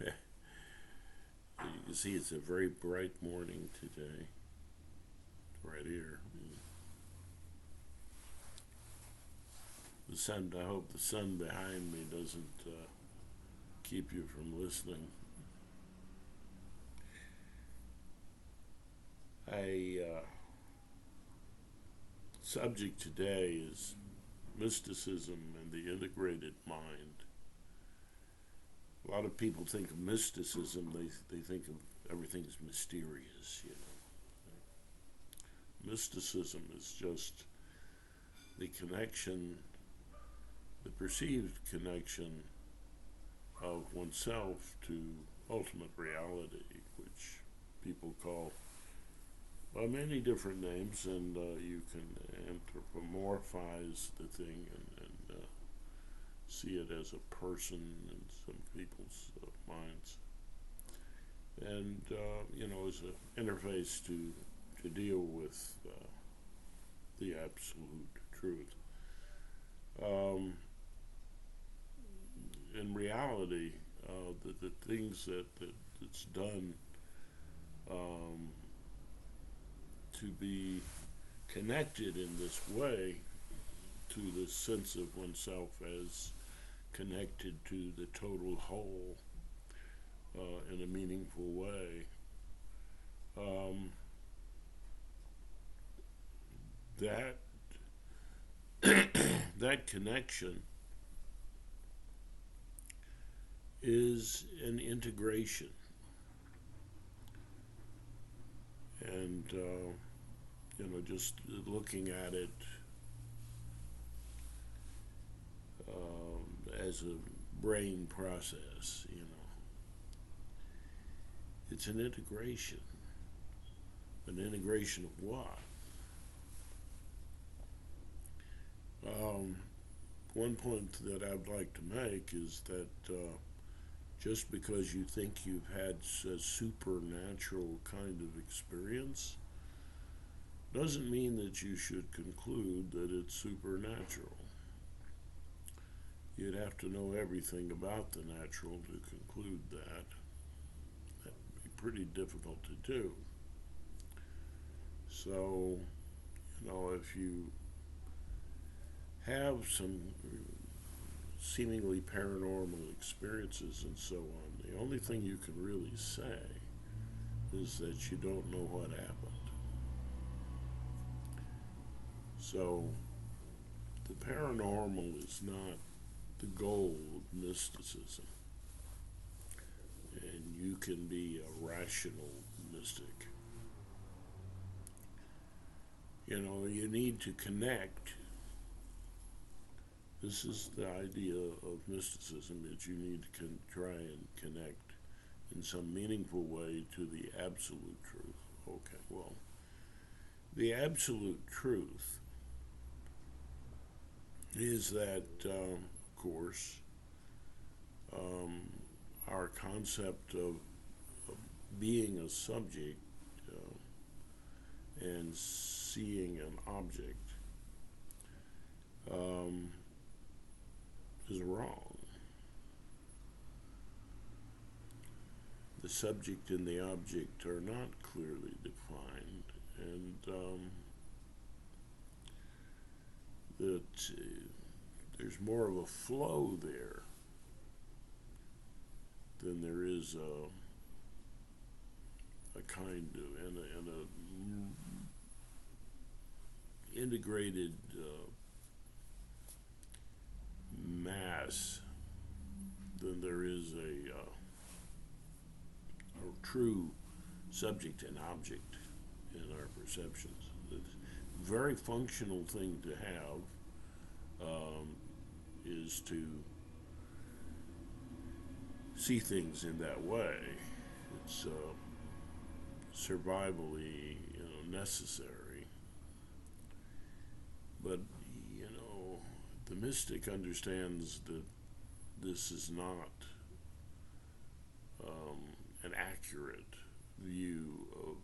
You can see it's a very bright morning today, right here. The sun. I hope the sun behind me doesn't keep you from listening. A subject today is mysticism and the integrated mind. A lot of people think of mysticism, they think of everything's mysterious, you know. Mysticism is just the connection, the perceived connection of oneself to ultimate reality, which people call by many different names, and you can anthropomorphize the thing and see it as a person in some people's minds, and as an interface to deal with the absolute truth. Um, in reality, the things that's done um, to be connected in this way to the sense of oneself as connected to the total whole in a meaningful way. Um, that that connection is an integration, and just looking at it as a brain process, it's an integration. An integration of what? Um, One point that I'd like to make is that just because you think you've had a supernatural kind of experience doesn't mean that you should conclude that it's supernatural. You'd have to know everything about the natural to conclude that. That'd be pretty difficult to do. So, if you have some seemingly paranormal experiences and so on, the only thing you can really say is that you don't know what happened. So, the paranormal is not the goal of mysticism. And you can be a rational mystic. You need to connect. This is the idea of mysticism, that you need to try and connect in some meaningful way to the absolute truth. Okay, well, the absolute truth is that, of course, um, our concept of being a subject and seeing an object is wrong. The subject and the object are not clearly defined, and that there's more of a flow there than there is a kind of and a integrated mass than there is a true subject and object in our perceptions. It's a very functional thing to have, is to see things in that way. It's survivally, necessary. But the mystic understands that this is not an accurate view of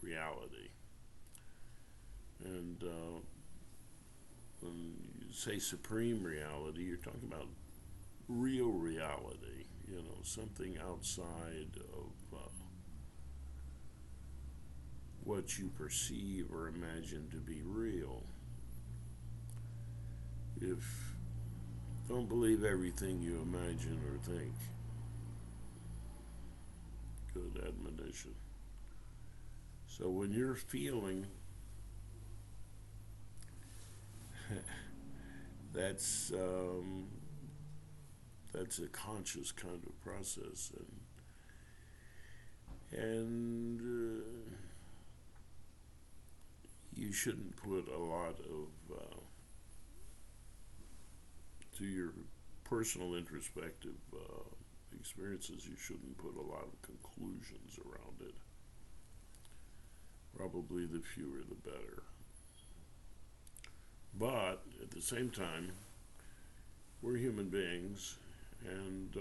reality. And when you say supreme reality, you're talking about real reality, something outside of what you perceive or imagine to be real. If Don't believe everything you imagine or think. Good admonition. So when you're feeling, that's that's a conscious kind of process, and you shouldn't put a lot of to your personal introspective experiences. You shouldn't put a lot of conclusions around it. Probably the fewer the better. But at the same time, we're human beings, and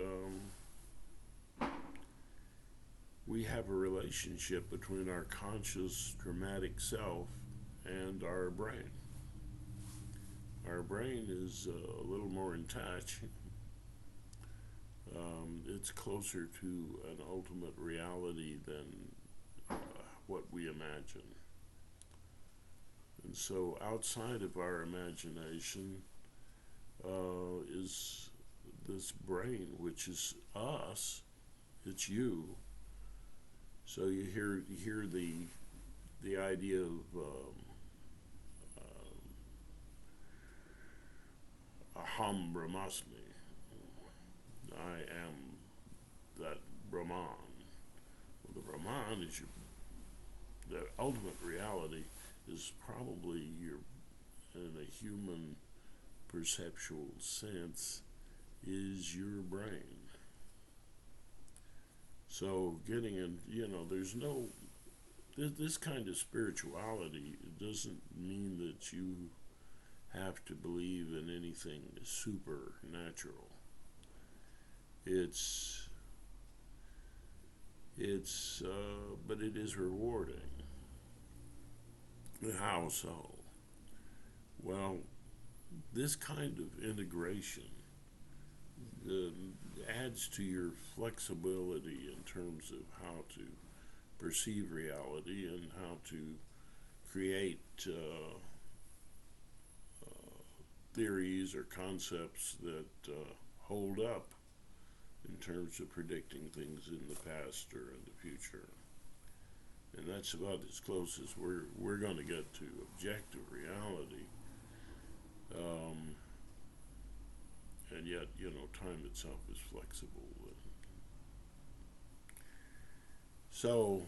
we have a relationship between our conscious, dramatic self and our brain. Our brain is a little more in touch. It's closer to an ultimate reality than what we imagine. And so outside of our imagination is this brain, which is us. It's you. So you hear the idea of aham brahmasmi. I am that Brahman. Well, the Brahman is the ultimate reality is probably in a human perceptual sense, is your brain. So getting in, there's no, this kind of spirituality doesn't mean that you have to believe in anything supernatural. But it is rewarding. How so? Well, this kind of integration adds to your flexibility in terms of how to perceive reality and how to create theories or concepts that hold up in terms of predicting things in the past or in the future. And that's about as close as we're going to get to objective reality. And yet, time itself is flexible. So,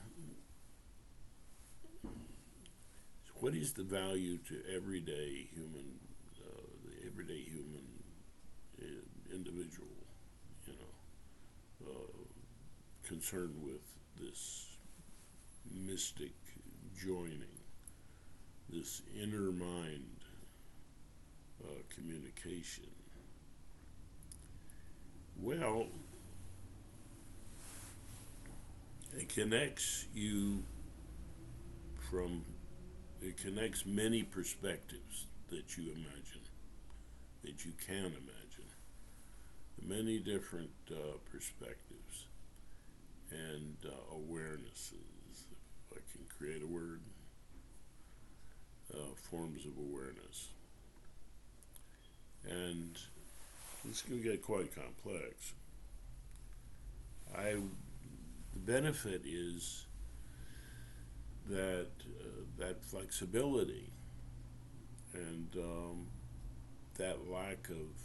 what is the value to the everyday human individual, concerned with this mystic joining, this inner mind communication? Well, it connects many perspectives that you imagine, that you can imagine, many different perspectives and awarenesses, if I can create a word, forms of awareness. And it's going to get quite complex. The benefit is that that flexibility and that lack of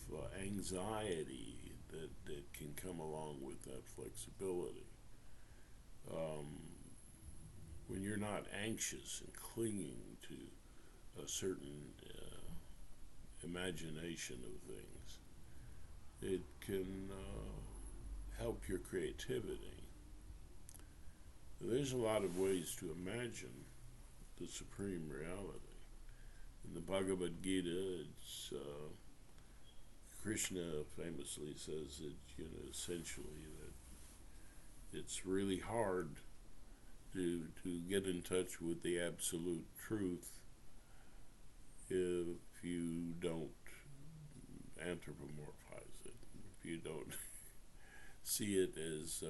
anxiety that can come along with that flexibility. When you're not anxious and clinging to a certain imagination of things, it can help your creativity. There's a lot of ways to imagine the supreme reality. In the Bhagavad Gita, Krishna famously says that, essentially that it's really hard to get in touch with the absolute truth if you don't anthropomorphize it. If you don't see it as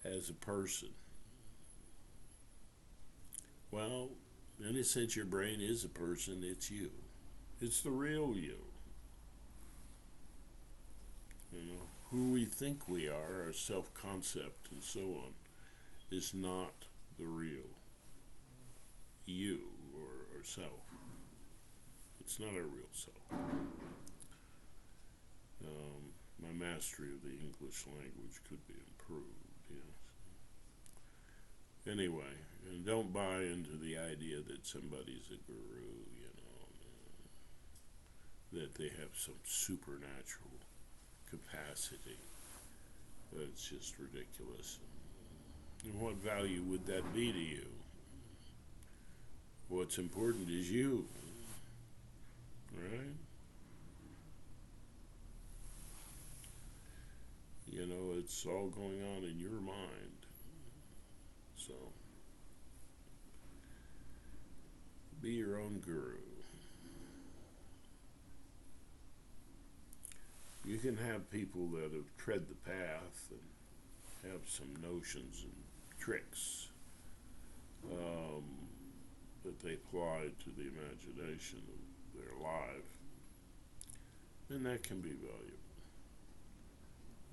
as a person, well, in a sense, your brain is a person. It's you. It's the real you. You know, who we think we are, our self-concept, and so on, is not the real you or self. It's not our real self. My mastery of the English language could be improved, yes. Anyway, and don't buy into the idea that somebody's a guru, you know, that they have some supernatural capacity. That's just ridiculous. And what value would that be to you? What's important is you, right? You know, it's all going on in your mind. So, be your own guru. You can have people that have tread the path and have some notions and tricks that they apply to the imagination of their life, and that can be valuable.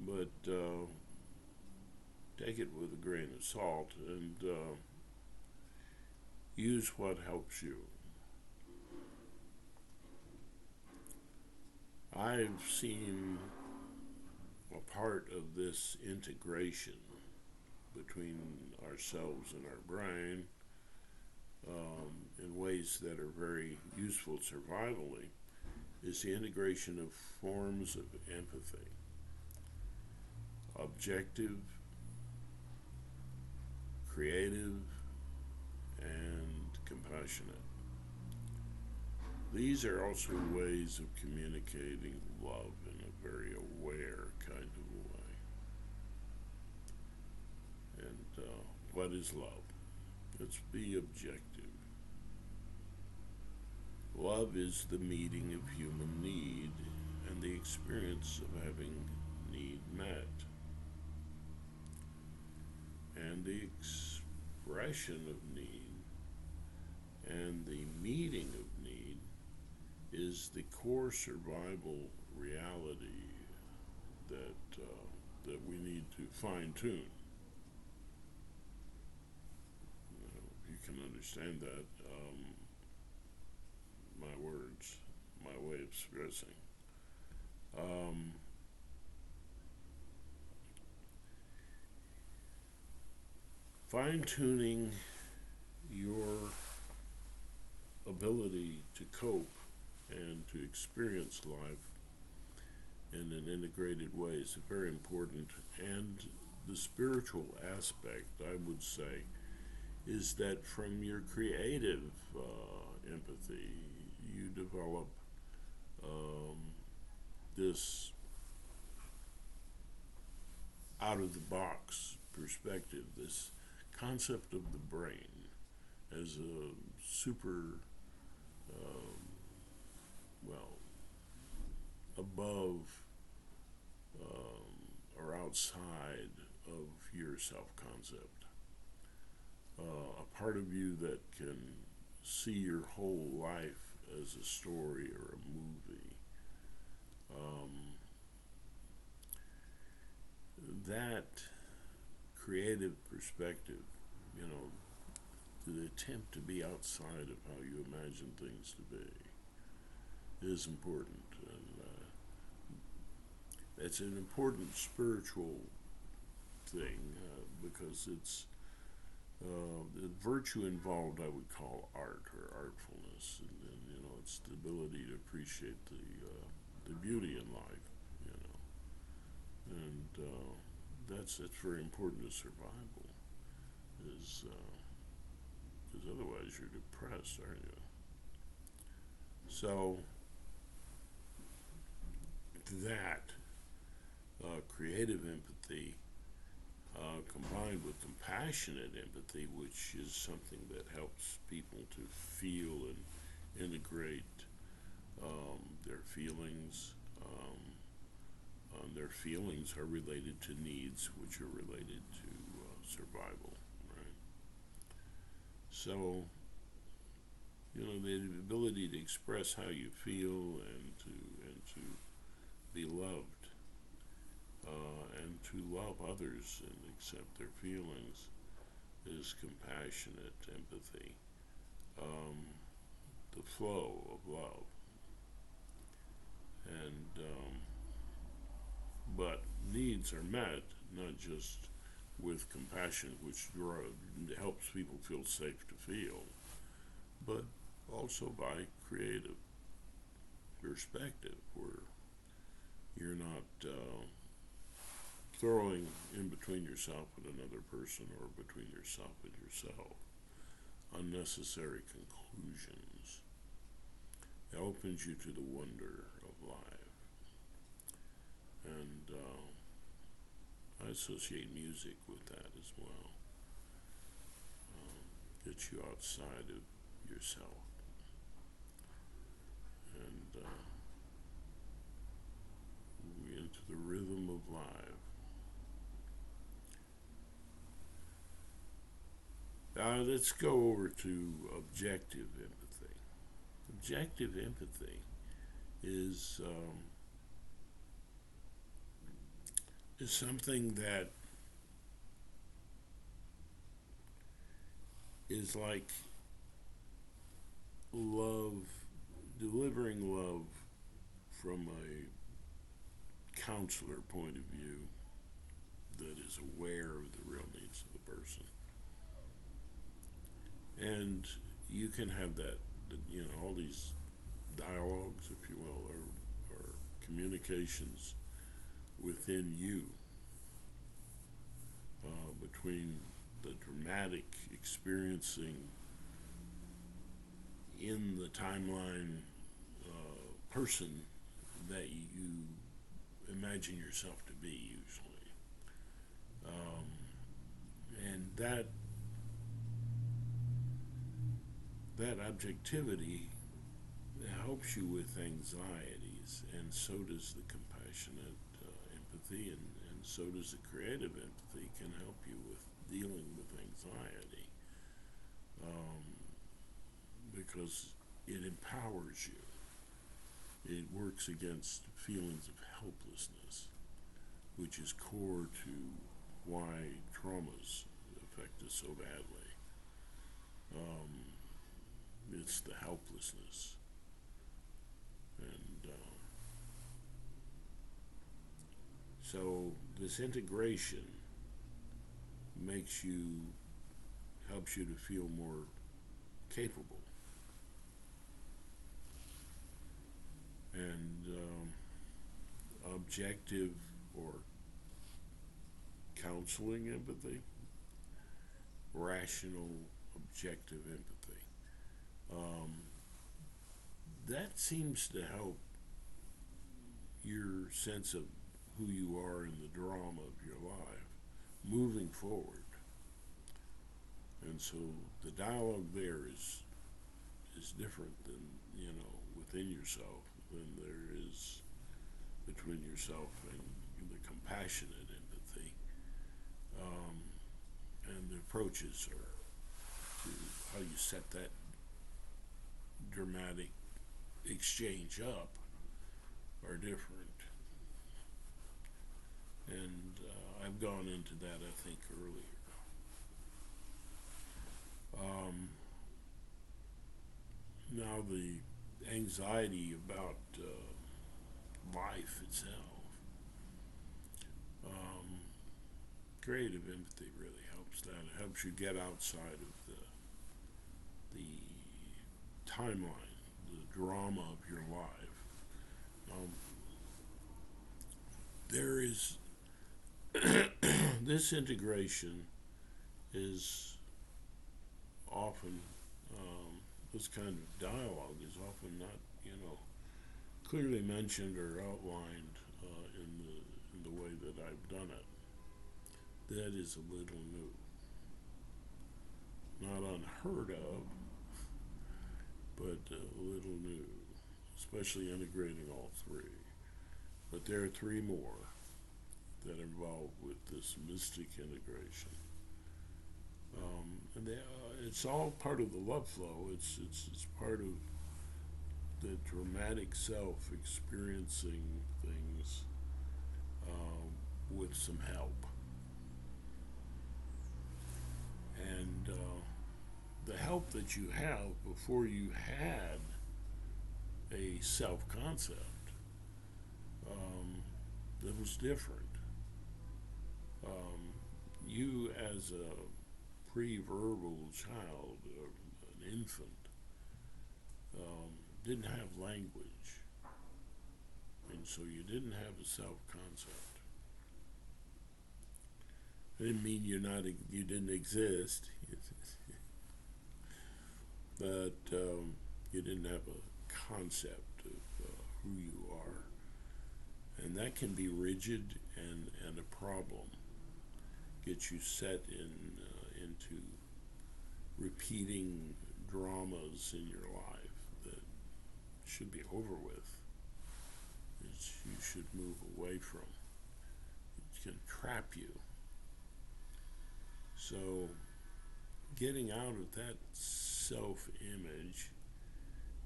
But take it with a grain of salt and use what helps you. I've seen a part of this integration between ourselves and our brain in ways that are very useful survivally is the integration of forms of empathy. Objective, creative, and compassionate. These are also ways of communicating love in a very aware kind of way. And what is love? Let's be objective. Love is the meeting of human need and the experience of having need met. And the expression of need and the meeting of need is the core survival reality that we need to fine-tune. You can understand that, my words, my way of expressing. Fine-tuning your ability to cope and to experience life in an integrated way is very important. And the spiritual aspect, I would say, is that from your creative empathy, you develop this out-of-the-box perspective, this concept of the brain as a super, above or outside of your self-concept. A part of you that can see your whole life as a story or a movie. That creative perspective, you know, the attempt to be outside of how you imagine things to be is important. And it's an important spiritual thing because it's the virtue involved I would call art or artfulness, and you know, it's the ability to appreciate the beauty in life, you know, and that's very important to survival, is because otherwise you're depressed, aren't you? So that creative empathy combined with compassionate empathy, which is something that helps people to feel and integrate their feelings. Their feelings are related to needs, which are related to survival, right? So, the ability to express how you feel and to be loved and to love others and accept their feelings is compassionate empathy. The flow of love, and but needs are met not just with compassion, which helps people feel safe to feel, but also by creative perspective, where you're not throwing in between yourself and another person or between yourself and yourself unnecessary conclusions. It opens you to the wonder of life. And I associate music with that as well. Gets you outside of yourself. And into the rhythm of life. Let's go over to objective empathy. Objective empathy is something that is like love, delivering love from a counselor point of view that is aware of the real needs of the person. And you can have that, all these dialogues, if you will, or communications within you between the dramatic experiencing in the timeline person that you imagine yourself to be, usually. And that objectivity helps you with anxieties, and so does the compassionate empathy, and so does the creative empathy can help you with dealing with anxiety, because it empowers you. It works against feelings of helplessness, which is core to why traumas affect us so badly. It's the helplessness. And so this integration helps you to feel more capable. And objective or counseling empathy, rational objective empathy. That seems to help your sense of who you are in the drama of your life moving forward. And so the dialogue there is different than, within yourself than there is between yourself and the compassionate empathy. And the approaches are to how you set that dramatic exchange up are different. And I've gone into that, I think, earlier. Now the anxiety about life itself, creative empathy really helps that. It helps you get outside of the timeline, the drama of your life. There is this integration is often this kind of dialogue is often not, clearly mentioned or outlined in the way that I've done it. that is a little new. Not unheard of, but a little new, especially integrating all three. But there are three more that are involved with this mystic integration. And it's all part of the love flow. It's part of the dramatic self experiencing things with some help. And the help that you have before you had a self concept that was different. You, as a pre-verbal child, an infant, didn't have language, and so you didn't have a self-concept. It didn't mean you didn't exist, but you didn't have a concept of who you are, and that can be rigid and a problem. Get you set into repeating dramas in your life that should be over with, that you should move away from. It can trap you. So getting out of that self-image,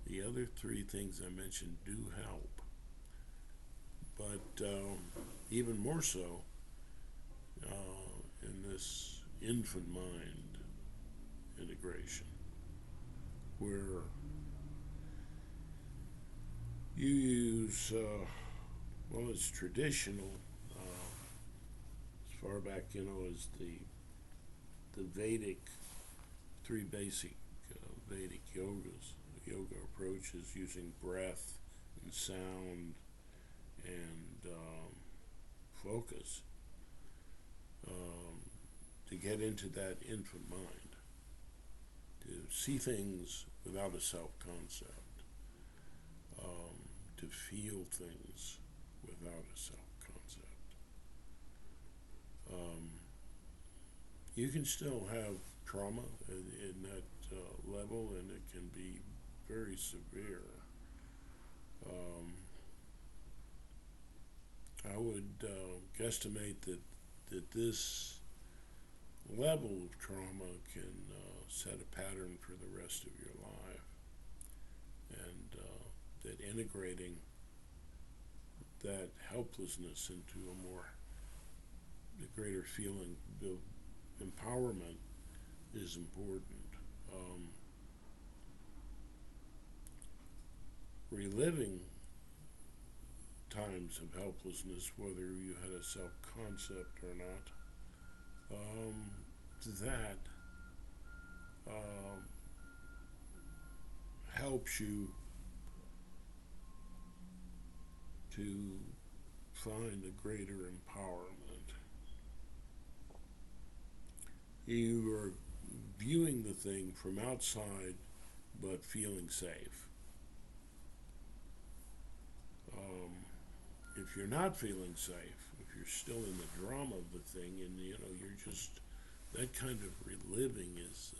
the other three things I mentioned do help. But even more so, in this infant mind integration, where you use, well, it's traditional, as far back, as the Vedic, three basic Vedic yoga approaches, using breath and sound and focus, to get into that infant mind, to see things without a self-concept, to feel things without a self-concept. You can still have trauma in that level, and it can be very severe. I would guesstimate that this level of trauma can set a pattern for the rest of your life, and that integrating that helplessness into a greater feeling of empowerment is important. Reliving times of helplessness, whether you had a self-concept or not, that helps you to find a greater empowerment. You are viewing the thing from outside, but feeling safe. If you're not feeling safe, if you're still in the drama of the thing, and you're just, that kind of reliving is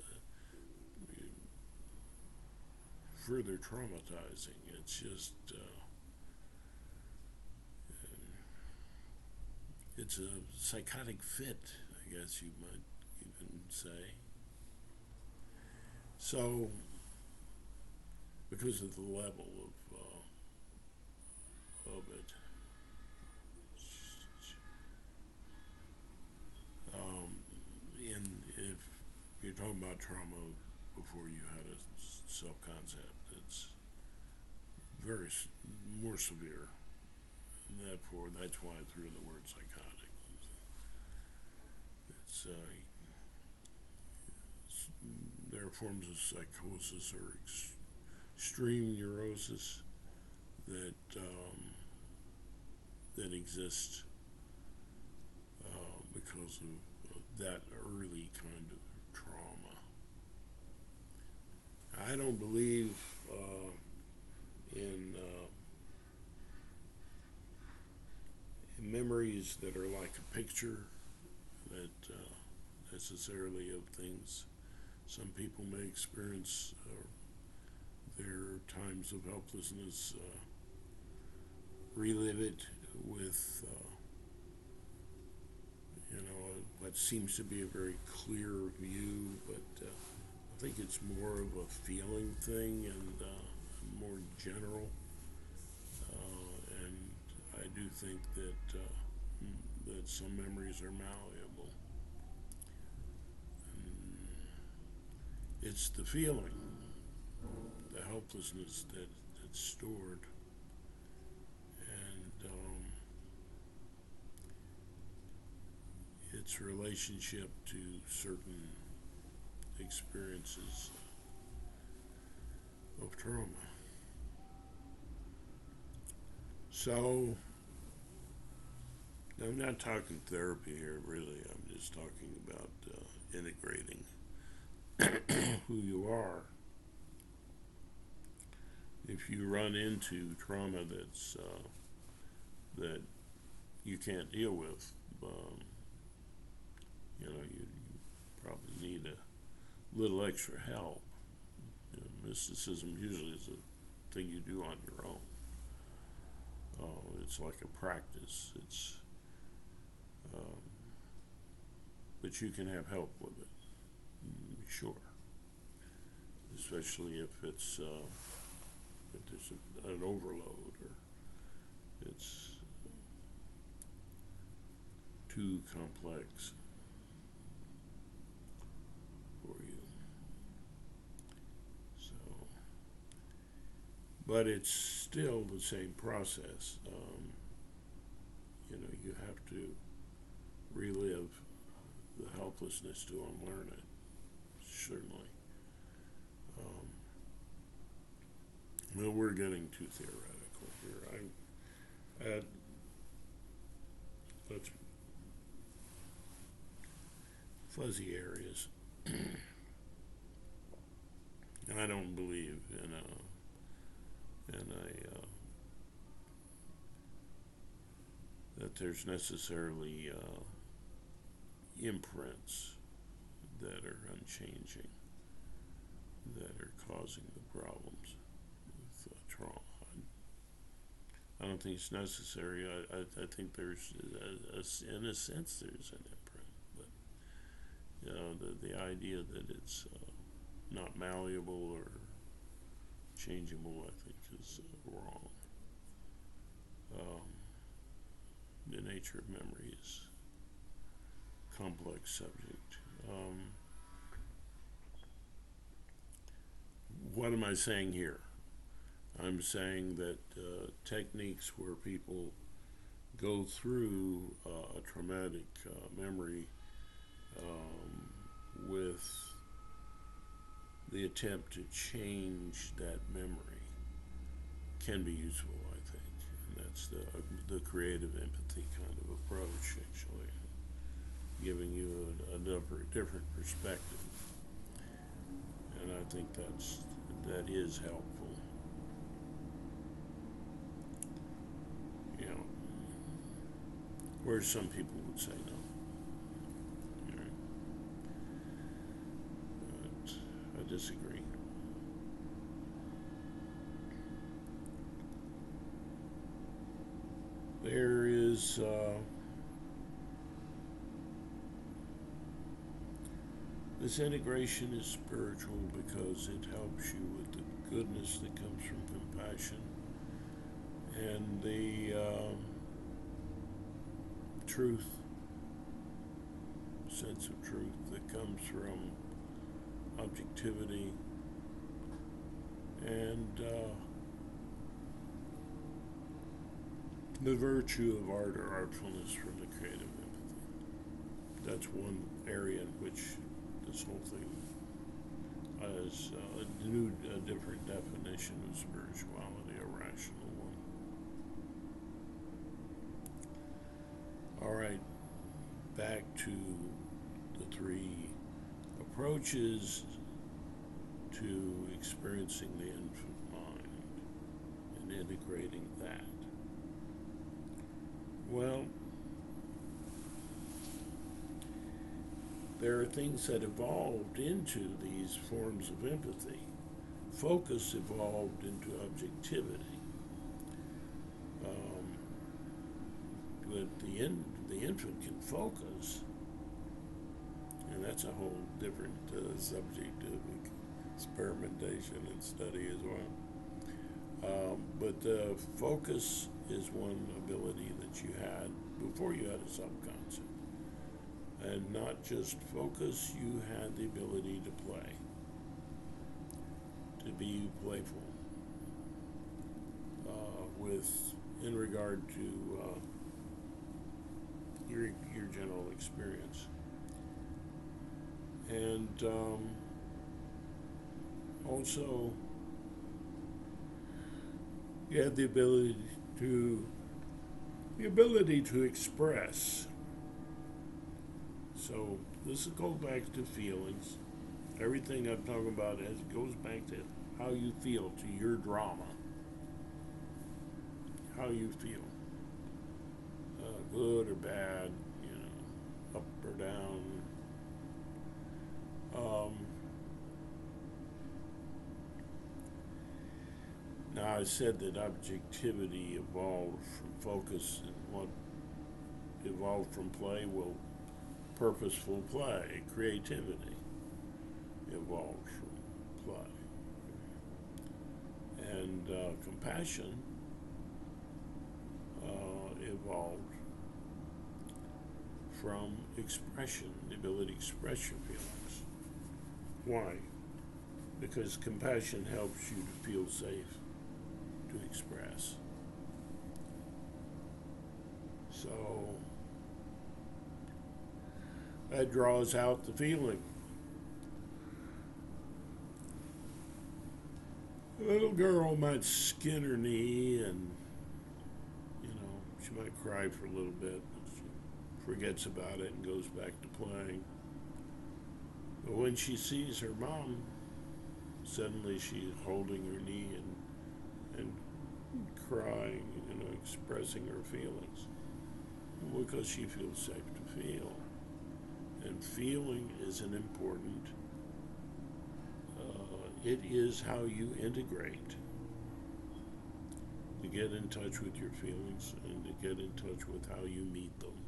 further traumatizing. It's just, it's a psychotic fit, I guess you might even say. So, because of the level of it, and if you're talking about trauma before you had a self-concept, it's very more severe. And therefore, that's why I threw in the word psychotic. There are forms of psychosis or extreme neurosis that exist because of that early kind of trauma. I don't believe in memories that are like a picture, necessarily of things. Some people may experience their times of helplessness, relive it with, what seems to be a very clear view, but I think it's more of a feeling thing and more general. And I do think that some memories are malleable. And it's the feeling, the helplessness that's stored, and its relationship to certain experiences of trauma. So, I'm not talking therapy here, really. I'm just talking about integrating who you are. If you run into trauma that you can't deal with, you probably need a little extra help. Mysticism usually is a thing you do on your own. It's like a practice. But you can have help with it, sure. Especially if there's an overload or it's too complex for you. So, but it's still the same process. You have to relive the helplessness to unlearn it, certainly. Well, we're getting too theoretical here. That's fuzzy areas. I don't believe in that there's necessarily imprints that are unchanging that are causing the problems with trauma. I don't think it's necessary. I think there's, in a sense, there's an imprint, but the idea that it's not malleable or changeable, I think, is wrong. The nature of memory is a complex subject. What am I saying here? I'm saying that techniques where people go through a traumatic memory with the attempt to change that memory can be useful, I think. And that's the creative empathy kind of approach, actually, giving you a different perspective. And I think that is helpful. Whereas some people would say no. But I disagree. There is this integration is spiritual because it helps you with the goodness that comes from compassion and the truth, sense of truth that comes from objectivity and the virtue of art or artfulness from the creative empathy. That's one area in which this whole thing has a different definition of spirituality, a rational one. All right, back to the three approaches to experiencing the infant mind and integrating that. Well, there are things that evolved into these forms of empathy. Focus evolved into objectivity. Um, but the infant can focus, and that's a whole different subject of experimentation and study as well. But focus is one ability that you had before you had a subconcept. And not just focus, you had the ability to play, to be playful, with in regard to your general experience. And also, you had the ability to express. So this goes back to feelings. Everything I'm talking about goes back to how you feel, to your drama. How you feel, good or bad, up or down. Now I said that objectivity evolved from focus, and what evolved from play will purposeful play, creativity evolved from play, and compassion evolved from expression, the ability to express your feelings. Why? Because compassion helps you to feel safe to express. So that draws out the feeling. A little girl might skin her knee and she might cry for a little bit, but she forgets about it and goes back to playing. But when she sees her mom, suddenly she's holding her knee and crying, expressing her feelings, because she feels safe to feel. And feeling is an important, it is how you integrate. To get in touch with your feelings and to get in touch with how you meet them.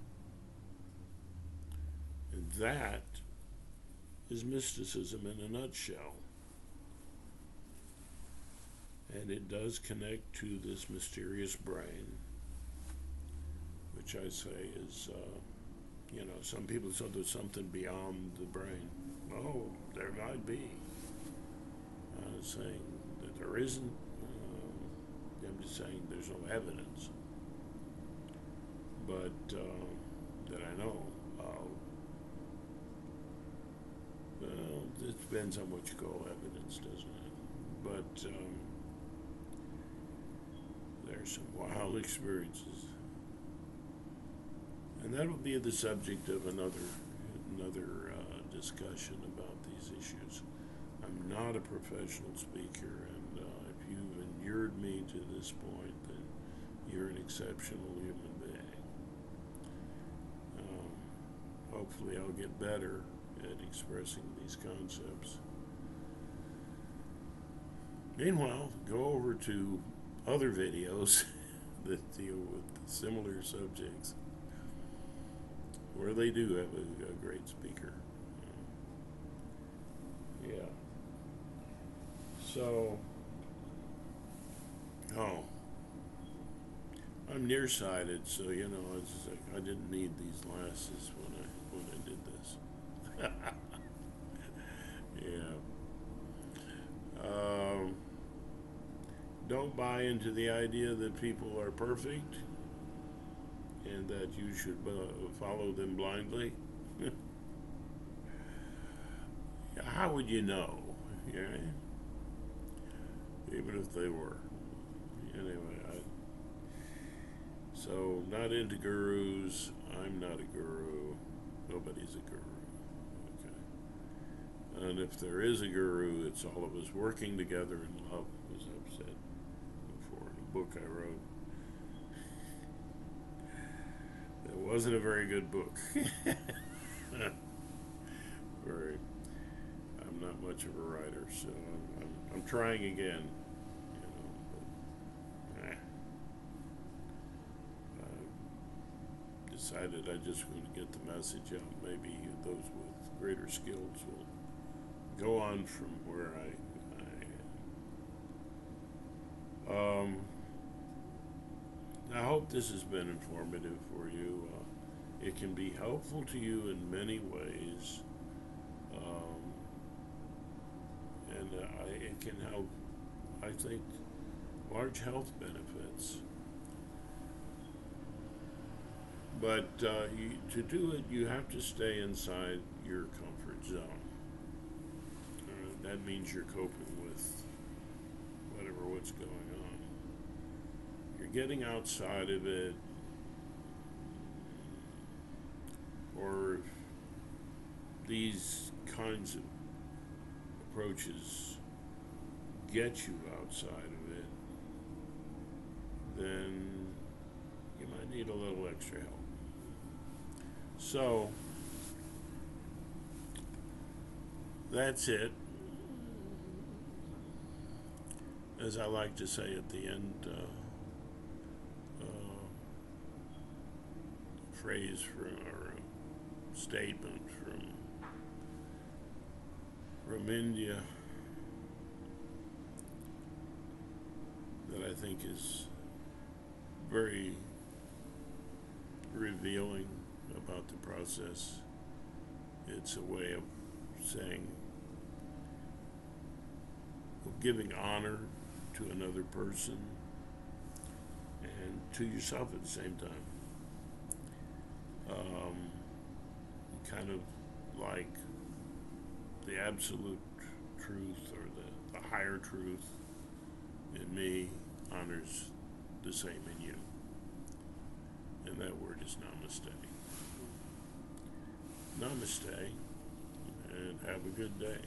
And that is mysticism in a nutshell. And it does connect to this mysterious brain, which I say is, some people say there's something beyond the brain. Oh, there might be. I'm saying that there isn't. I'm just saying there's no evidence, but that I know of. Well, it depends on what you call evidence, doesn't it? But there's some wild experiences, and that'll be the subject of another discussion about these issues. I'm not a professional speaker, and if you've endured me to this point, then you're an exceptional human being. Hopefully I'll get better at expressing these concepts. Meanwhile, go over to other videos that deal with similar subjects, where they do have a great speaker. Yeah. So, I'm nearsighted, so it's like I didn't need these glasses when I did this. Yeah. Don't buy into the idea that people are perfect and that you should follow them blindly. How would you know? Yeah. Even if they were. Anyway, so not into gurus. I'm not a guru. Nobody's a guru. Okay. And if there is a guru, it's all of us working together in love, as I've said before in a book I wrote. It wasn't a very good book. much of a writer, so I'm trying again. But, I decided I just want to get the message out. Maybe those with greater skills will go on from where I am. I hope this has been informative for you. It can be helpful to you in many ways, and it can help, I think, large health benefits. But to do it, you have to stay inside your comfort zone. That means you're coping with what's going on. You're getting outside of it, or if these kinds of approaches get you outside of it, then you might need a little extra help. So, that's it. As I like to say at the end, phrase or a statement from India that I think is very revealing about the process. It's a way of saying, of giving honor to another person and to yourself at the same time. Kind of like the absolute truth or the higher truth in me honors the same in you. And that word is namaste. Namaste, and have a good day.